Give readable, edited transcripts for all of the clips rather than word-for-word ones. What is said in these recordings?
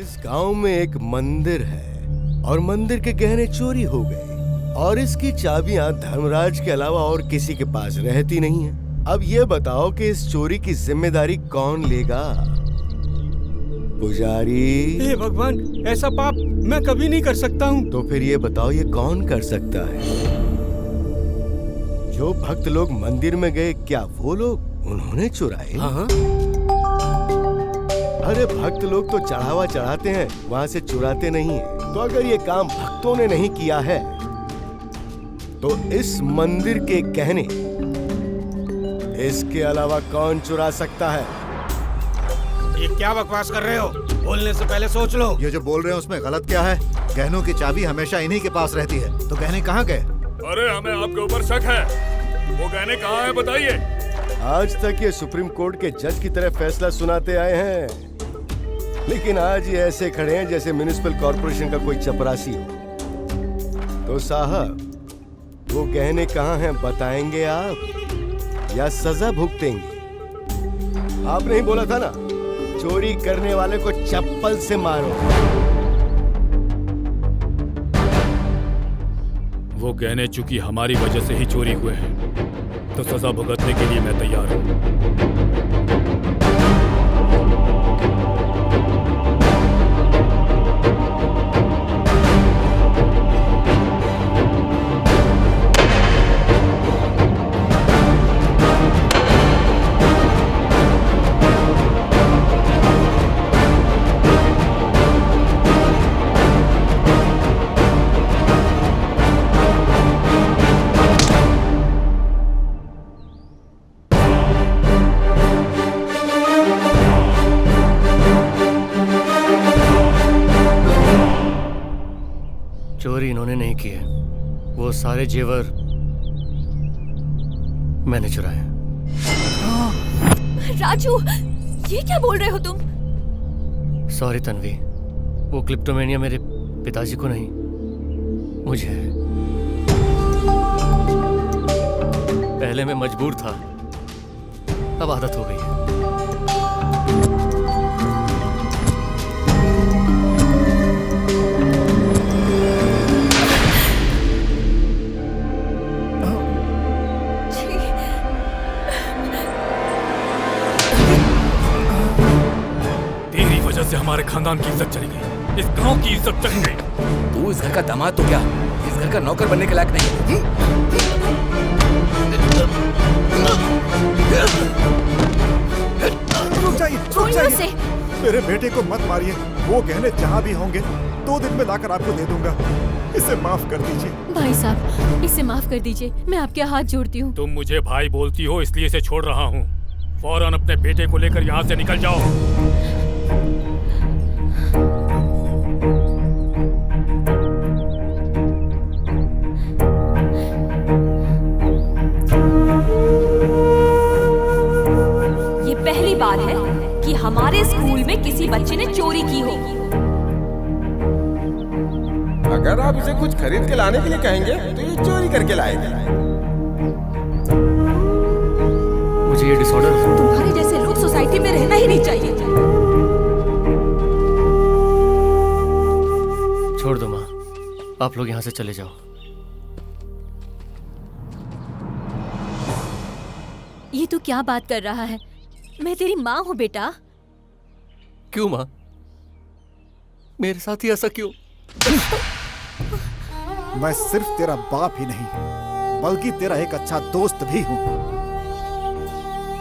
इस गांव में एक मंदिर है और मंदिर के गहने चोरी हो गए और इसकी चाबियां धर्मराज के अलावा और किसी के पास रहती नहीं है। अब ये बताओ कि इस चोरी की जिम्मेदारी कौन लेगा? पुजारी। हे भगवान, ऐसा पाप मैं कभी नहीं कर सकता हूँ। तो फिर ये बताओ ये कौन कर सकता है? जो भक्त लोग मंदिर में गए, क्या वो लोग उन्होंने चुराए? हाँ। अरे भक्त लोग तो चढ़ावा चढ़ाते हैं, वहाँ से चुराते नहीं है। तो अगर ये काम भक्तों ने नहीं किया है तो इस मंदिर के गहने इसके अलावा कौन चुरा सकता है? ये क्या बकवास कर रहे हो? बोलने से पहले सोच लो। ये जो बोल रहे हैं उसमें गलत क्या है? गहनों की चाबी हमेशा इन्हीं के पास रहती है, तो गहने कहाँ गए? अरे हमें आपके ऊपर शक है, वो गहने कहाँ हैं बताइए। आज तक ये सुप्रीम कोर्ट के जज की तरह फैसला सुनाते आए हैं, लेकिन आज ये ऐसे खड़े हैं जैसे म्युनिसिपल कॉर्पोरेशन का कोई चपरासी हो। तो साहब, वो गहने कहाँ हैं बताएंगे आप या सजा भुगतेंगे? आपने ही बोला था ना, चोरी करने वाले को चप्पल से मारो। वो गहने चूंकि हमारी वजह से ही चोरी हुए हैं, तो सजा भुगतने के लिए मैं तैयार हूँ। चोरी इन्होंने नहीं की है, वो सारे जेवर मैंने चुराए। राजू, ये क्या बोल रहे हो तुम? सॉरी तन्वी, वो क्लिप्टोमेनिया मेरे पिताजी को नहीं, मुझे है। पहले मैं मजबूर था, अब आदत हो गई है। से हमारे खानदान की इज्जत चली गई, इस गांव की इज्जत चली गई। तू इस घर का दामाद तो क्या, इस घर का नौकर बनने के लायक नहीं। रुक जाइए। मेरे बेटे को मत मारिए, वो गहने जहाँ भी होंगे 2 दिन में लाकर आपको दे दूंगा। इसे माफ कर दीजिए। भाई साहब, इसे माफ कर दीजिए, मैं आपके हाथ जोड़ती हूँ। तुम मुझे भाई बोलती हो इसलिए इसे छोड़ रहा हूँ। फौरन अपने बेटे को लेकर यहाँ से निकल जाओ। पहली बार है कि हमारे स्कूल में किसी बच्चे ने चोरी की हो। अगर आप इसे कुछ खरीद के लाने के लिए कहेंगे तो ये चोरी करके लाएगा। मुझे ये डिसऑर्डर, तुम्हारे जैसे लोग सोसाइटी में रहना ही नहीं चाहिए। छोड़ दो माँ, आप लोग यहाँ से चले जाओ। ये तू क्या बात कर रहा है? मैं तेरी माँ हूँ बेटा। क्यों माँ, मेरे साथ ही ऐसा क्यों? मैं सिर्फ तेरा बाप ही नहीं, बल्कि तेरा एक अच्छा दोस्त भी हूँ।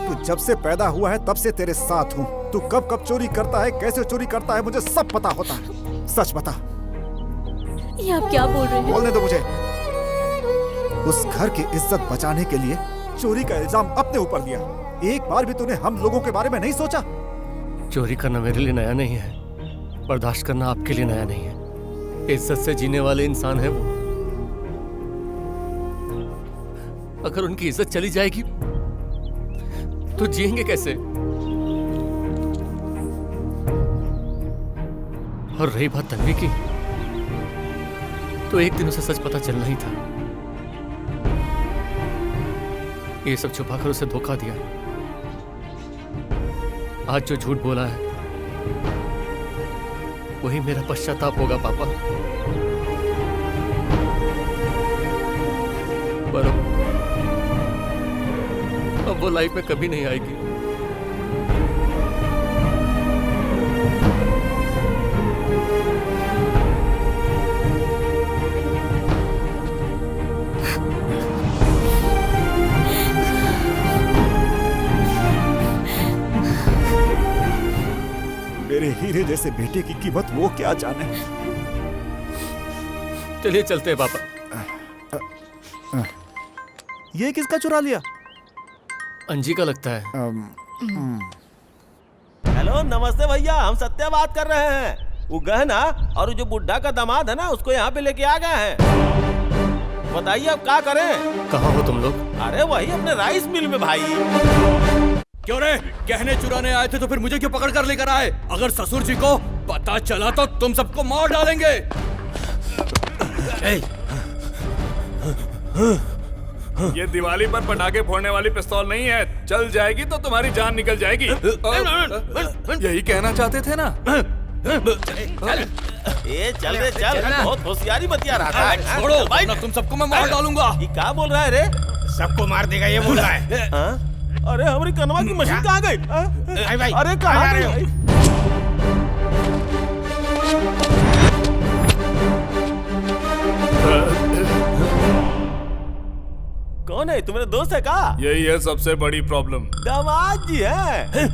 तू जब से पैदा हुआ है तब से तेरे साथ हूँ। तू कब कब चोरी करता है, कैसे चोरी करता है, मुझे सब पता होता है। सच बता। ये आप क्या बोल रहे हैं? बोलने दो मुझे। उस घर की इज्जत बचाने के लिए चोरी का इल्जाम अपने ऊपर लिया। एक बार भी तूने हम लोगों के बारे में नहीं सोचा? चोरी करना मेरे लिए नया नहीं है, बर्दाश्त करना आपके लिए नया नहीं है। इज्जत से जीने वाले इंसान है वो। अगर उनकी इज्जत चली जाएगी तो जिएंगे कैसे? और रही बात तन्वी की, तो एक दिन उसे सच पता चलना ही था। ये सब छुपाकर उसे धोखा दिया। आज जो झूठ बोला है वही मेरा पश्चाताप होगा पापा। पर अब वो लाइफ में कभी नहीं आएगी। मेरे हीरे जैसे बेटे की कीमत वो क्या जाने। चलिए चलते हैं पापा। ये किसका चुरा लिया? अंजी का लगता है। हेलो नमस्ते भैया, हम सत्या बात कर रहे हैं। वो गहना और जो बुढ़ा का दामाद है ना, उसको यहाँ पे लेके आ गए हैं। बताइए अब क्या करें? कहाँ हो तुम लोग? अरे वही अपने राइस मिल में भाई। क्यों रे, गहने चुराने आए थे तो फिर मुझे क्यों पकड़ कर लेकर आए? अगर ससुर जी को पता चला तो तुम सबको मार डालेंगे। ये दिवाली पर पटाखे फोड़ने वाली पिस्तौल नहीं है, चल जाएगी तो तुम्हारी जान निकल जाएगी। यही कहना चाहते थे ना? ए चल रे चल, बहुत होशियारी बतिया रहा था। छोड़ो वरना तुम सबको मैं मार डालूंगा। ये क्या बोल रहा है रे? सबको मार देगा ये बोल रहा है। अरे हमारी कनवा की मशीन कहाँ गई? भाई अरे कहाँ जा रहे हो? गई? कौन है? तुम्हारे दोस्त है का? यही है सबसे बड़ी प्रॉब्लम। दामाद जी है।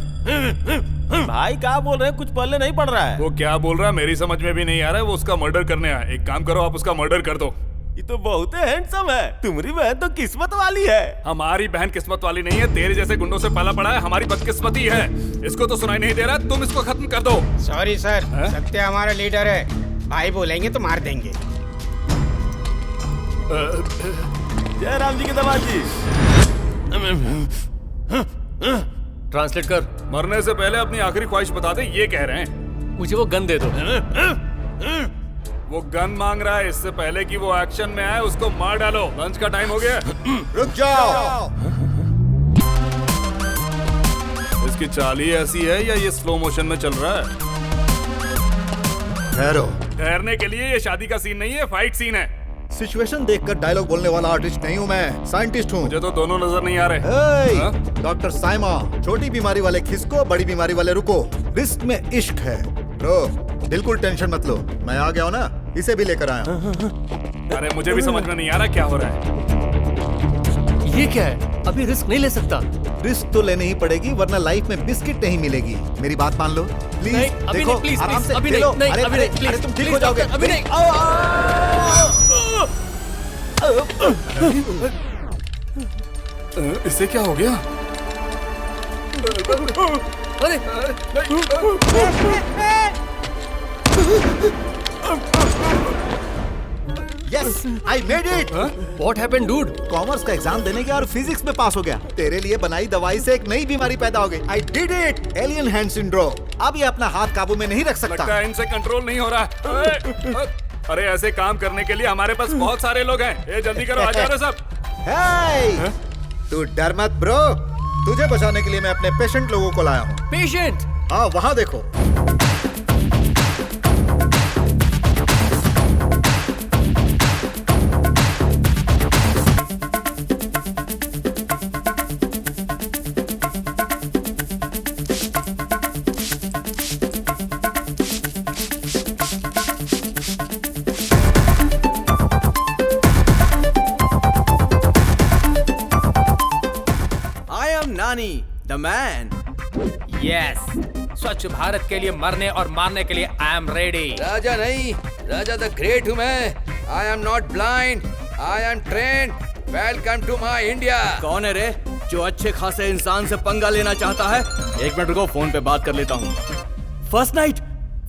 भाई क्या बोल रहे हैं? कुछ पल्ले नहीं पड़ रहा है। वो क्या बोल रहा है मेरी समझ में भी नहीं आ रहा है। वो उसका मर्डर करने आया। एक काम करो, आप उसका मर्डर कर दो। ये तो बहुत हैंडसम है। तुम्हारी बहन तो किस्मत वाली है। हमारी बहन किस्मत वाली नहीं है, तेरे जैसे गुंडों से पाला पड़ा है। हमारी बदकिस्मती है। इसको तो सुनाई नहीं दे रहा, तुम इसको खत्म कर दो। सॉरी सर, सत्या हमारा लीडर है। भाई बोलेंगे तो मार देंगे। जय राम जी के दामाद जी। ट्रांसलेट कर। मरने से पहले अपनी आखिरी ख्वाहिश बता दे, ये कह रहे हैं। मुझे वो गन दे दो। वो गन मांग रहा है। इससे पहले कि वो एक्शन में आए उसको मार डालो। लंच का टाइम हो गया। रुक जाओ। इसकी चाल ही ऐसी है या ये स्लो मोशन में चल रहा है? ठहरो। ठहरने के लिए ये शादी का सीन नहीं है, फाइट सीन है। सिचुएशन देखकर डायलॉग बोलने वाला आर्टिस्ट नहीं हूँ मैं, साइंटिस्ट हूँ। मुझे तो दोनों नजर नहीं आ रहे। डॉक्टर साइमा, छोटी बीमारी वाले खिसको, बड़ी बीमारी वाले रुको। रिस्क में इश्क है। ब्रो बिल्कुल टेंशन मत लो, मैं आ गया हूँ ना, इसे भी लेकर आया हूँ। अरे मुझे भी समझ में नहीं आ रहा क्या हो रहा है। ये क्या है? अभी रिस्क नहीं ले सकता। रिस्क तो लेनी ही पड़ेगी, वरना लाइफ में बिस्किट नहीं मिलेगी। मेरी बात मान लो प्लीज। नहीं, अभी देखो, नहीं, प्लीज, आराम प्लीज, से अभी ले लो। नहीं, अरे, अभी अरे, नहीं, प्लीज, अरे, तुम ठीक प्लीज, हो जाओगे। अभी नहीं। इससे क्या हो गया? अरे yes I made it. What happened dude? Commerce का एग्जाम देने गया और फिजिक्स में पास हो गया। तेरे लिए बनाई दवाई से एक नई बीमारी पैदा हो गई। I did it. Alien hand syndrome. अब ये अपना हाथ काबू में नहीं रख लगता सकता। है इनसे कंट्रोल नहीं हो रहा है। अरे ऐसे काम करने के लिए हमारे पास बहुत सारे लोग हैं। ये जल्दी करो, आ जाओ रे सब। हे तू डर मत ब्रो, तुझे बचाने के लिए मैं अपने पेशेंट लोगों को लाया हूँ। पेशेंट? हाँ वहाँ देखो। The man. यस, स्वच्छ भारत के लिए मरने और मारने के लिए आई एम रेडी। राजा नहीं, राजा द ग्रेट हूँ मैं। I am not blind, I am trained. Welcome to my India. कौन है रे जो अच्छे खासे इंसान से पंगा लेना चाहता है? एक मिनट रुको, फोन पे बात कर लेता हूँ।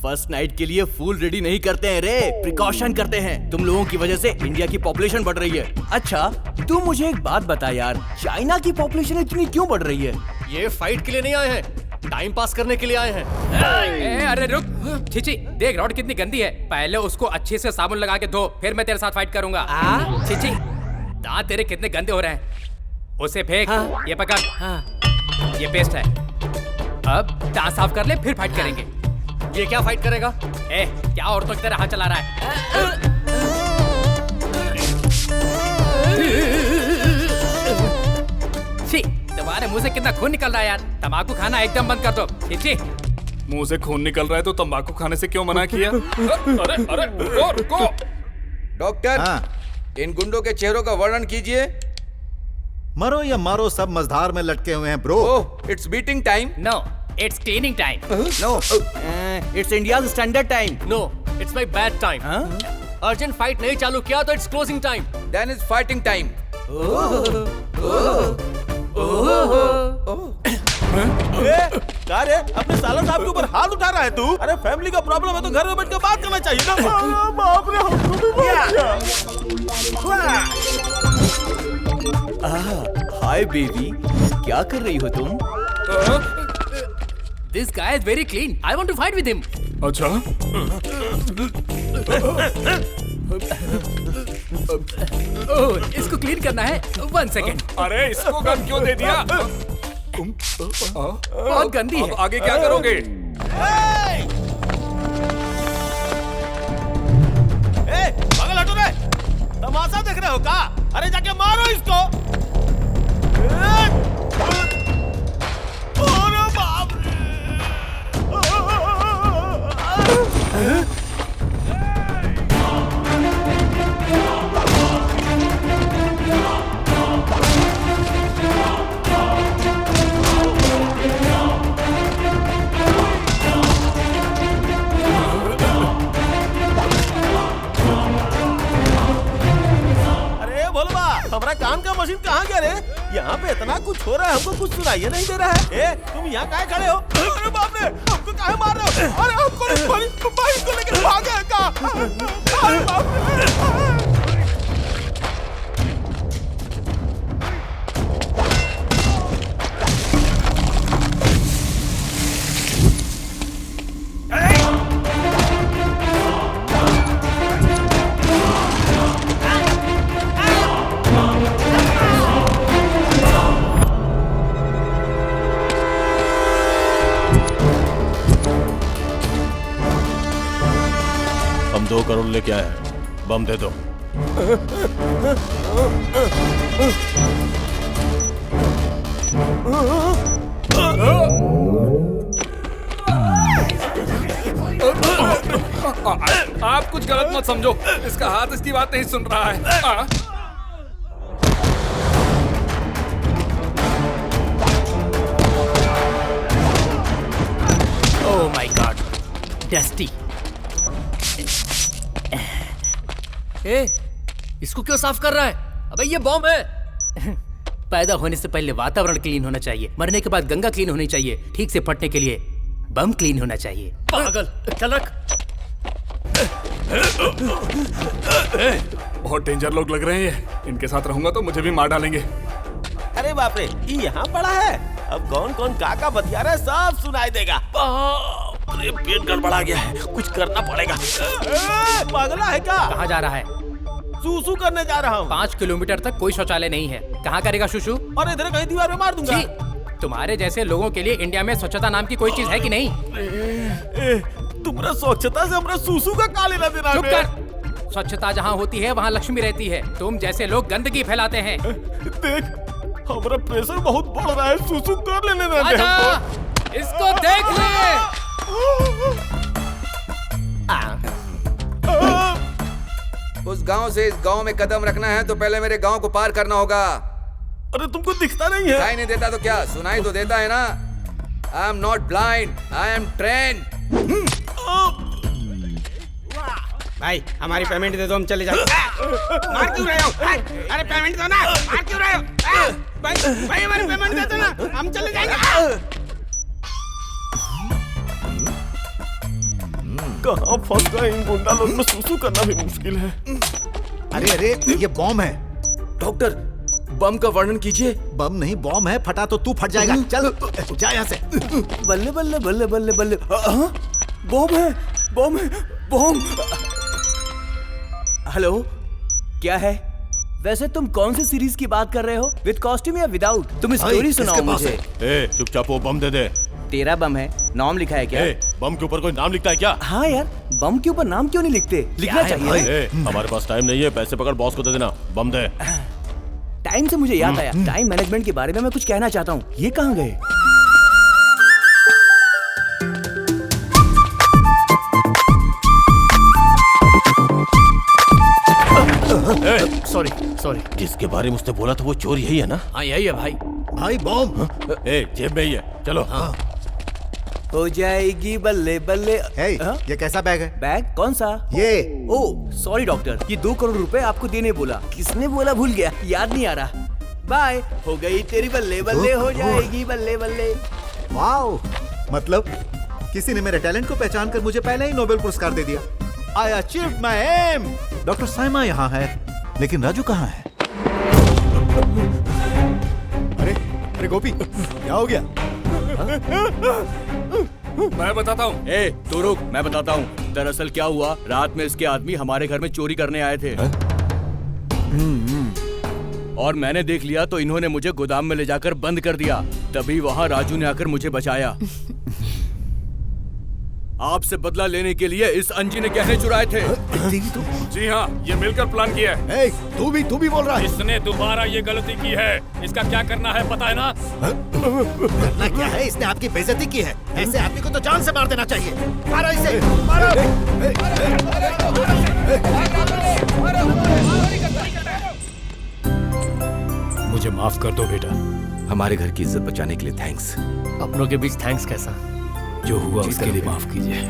फर्स्ट नाइट के लिए फूल रेडी नहीं करते हैं रे, प्रिकॉशन करते हैं। तुम लोगों की वजह से इंडिया की पॉपुलेशन बढ़ रही है। अच्छा तू मुझे एक बात बता यार, चाइना की पॉपुलेशन इतनी क्यों बढ़ रही है? ये फाइट के लिए नहीं आए हैं, टाइम पास करने के लिए आए हैं। अरे रुक, छिची देख रॉड कितनी गंदी है। पहले उसको अच्छे से साबुन लगा के धो, फिर मैं तेरे साथ फाइट करूंगा। छिची दांत तेरे कितने गंदे हो रहे हैं, उसे फेंक। ये पकड़, ये पेस्ट है। अब दांत साफ कर ले, फिर फाइट करेंगे। ये क्या फाइट करेगा? ए, क्या औरतों की तरह हाथ चला रहा है? छी, तुम्हारे मुंह से कितना खून निकल रहा है यार। तंबाकू खाना एकदम बंद कर दो। छी, मुंह से खून निकल रहा है तो तंबाकू खाने से क्यों मना किया? अरे अरे रुको रुको। डॉक्टर, इन गुंडों के चेहरों का वर्णन कीजिए। मरो या मारो, सब मझधार में लटके हुए हैं bro. Oh, it's beating time. No, it's cleaning time. No, it's India's standard time. No, it's my bad time. Urgent fight नहीं चालू किया तो it's closing time. Then it's fighting time. क्या रे, अपने साला साहब के ऊपर हाथ उठा रहा है तू? अरे फैमिली का प्रॉब्लम है तो घर में बैठ के बात करना चाहिए ना। बाप रे, हमको भी मार दिया। हाय बेबी, क्या कर रही हो तुम? This guy is very clean. I want to fight with him. अच्छा, ओह, इसको क्लीन करना है। 1 सेकेंड। अरे इसको गन क्यों दे दिया? बहुत गंदी है। अब आगे क्या करोगे? पागल हटो रे, तमाशा देख रहे हो क्या? अरे जाके मारो इसको। अरे बाप रे। हमारा काम का मशीन कहाँ गया रे? यहाँ पे इतना कुछ हो रहा है, हमको कुछ सुनाई नहीं दे रहा है। ए, तुम यहाँ काहे खड़े हो? अरे बाप रे, हमको काहे मार रहे हो? अरे हमको बाइक को लेकर भागे हैं क्या? अरे बाप रे। हम 2 करोड़ लेके आए हैं, बम दे दो। आप कुछ गलत मत समझो, इसका हाथ इसकी बात नहीं सुन रहा है। Oh my god, dusty. ए, इसको क्यों साफ कर रहा है? अबे ये बॉम्ब है। पैदा होने से पहले वातावरण क्लीन होना चाहिए, मरने के बाद गंगा क्लीन होनी चाहिए, ठीक से फटने के लिए बम क्लीन होना चाहिए। पागल, चल रख। बहुत डेंजर लोग लग रहे हैं, इनके साथ रहूंगा तो मुझे भी मार डालेंगे। अरे बाप रे, ये यहाँ पड़ा है। अब कौन कौन काका बतिया रहा है सब सुनाई देगा। अरे पेट गड़बड़ा गया है, कुछ करना पड़ेगा। पागला है क्या? कहाँ जा रहा है? सूसू करने जा रहा हूँ। 5 किलोमीटर तक कोई शौचालय नहीं है, कहाँ करेगा शुशु? और इधर कहीं दीवार में मार दूंगा। तुम्हारे जैसे लोगों के लिए इंडिया में स्वच्छता नाम की कोई चीज है कि नहीं? तुम्हारा स्वच्छता से हमारा सूसू का क्या लेना देना? चुप कर। स्वच्छता जहाँ होती है वहाँ लक्ष्मी रहती है। तुम जैसे लोग गंदगी फैलाते हैं। देख, हमारा प्रेशर बहुत बढ़ रहा है, सूसू कर लेने दे। इसको देख ले। उस गांव से इस गांव में कदम रखना है तो पहले मेरे गांव को पार करना होगा। अरे तुमको दिखता नहीं है? दिखाई नहीं देता तो क्या, सुनाई तो देता है ना। I am not blind, I am trained. भाई हमारी पेमेंट दे दो, हम चले जाओ। मार क्यों रहे हो? अरे पेमेंट दो ना, मार क्यों रहे हो? भाई हमारी पेमेंट दे दो ना, हम चले जाएंगे। कहाँ फंस गए इन गुंडा लोग में, सूसू करना भी मुश्किल है। अरे अरे, ये बॉम्ब है। डॉक्टर, बम का वर्णन कीजिए। बम नहीं, बॉम्ब है, फटा तो तू फट जाएगा। चल जा यहाँ से। बल्ले बल्ले बल्ले बल्ले बल्ले। बॉम्ब है, बॉम्ब है, बॉम्ब। हेलो, क्या है? वैसे तुम कौन सी सीरीज की बात कर रहे हो? विद कॉस्ट्यूम या विदाउट? तुम स्टोरी सुनाओ मुझे। चुपचाप वो बम दे दे। तेरा बम है, नाम लिखा है क्या? बम के ऊपर कोई नाम लिखता है क्या? हाँ यार, बम के ऊपर नाम क्यों नहीं लिखते? लिखना चाहिए। हमारे पास टाइम नहीं है, पैसे पकड़ बॉस को दे देना, बम दे। टाइम से मुझे याद आया, टाइम मैनेजमेंट के बारे में मैं कुछ कहना चाहता हूँ। ये कहाँ गए? Sorry sorry. जिसके बारे में उसने बोला था वो चोर यही है ना? हाँ यही है भाई। भाई बॉम्ब। जेब में ही है, चलो। हो जाएगी बल्ले बल्ले। ये कैसा बैग है? बैग कौन सा? ये। ओ सॉरी डॉक्टर, ये 2 करोड़ रुपए आपको देने बोला। किसने बोला भूल गया, याद नहीं आ रहा। बाय। हो गई तेरी बल्ले बल्ले, हो जाएगी बल्ले बल्ले। वाओ, मतलब किसी ने मेरे टैलेंट को पहचान कर मुझे पहले ही नोबेल पुरस्कार दे दिया। I achieved my aim। Doctor Saima यहाँ है, लेकिन राजू कहाँ है? अरे गोपी, क्या हो गया? मैं बताता हूँ। ए तू रुक, मैं बताता हूँ। दरअसल क्या हुआ, रात में इसके आदमी हमारे घर में चोरी करने आए थे। और मैंने देख लिया तो इन्होंने मुझे गोदाम में ले जाकर बंद कर दिया। तभी वहाँ राजू ने आकर मुझे बचाया। आपसे बदला लेने के लिए इस अंजी ने गहने चुराए थे। जी हाँ, ये मिलकर प्लान किया है। तू भी बोल रहा है? इसने दोबारा ये गलती की है, इसका क्या करना है पता है ना? करना क्या है? इसने आपकी बेइज्जती की है। ऐसे आदमी को तो जान से मार देना चाहिए। मारो इसे, मारो। मुझे माफ कर दो बेटा। हमारे घर की इज्जत बचाने के लिए थैंक्स। अपनों के बीच थैंक्स कैसा? जो हुआ उसके लिए माफ कीजिए।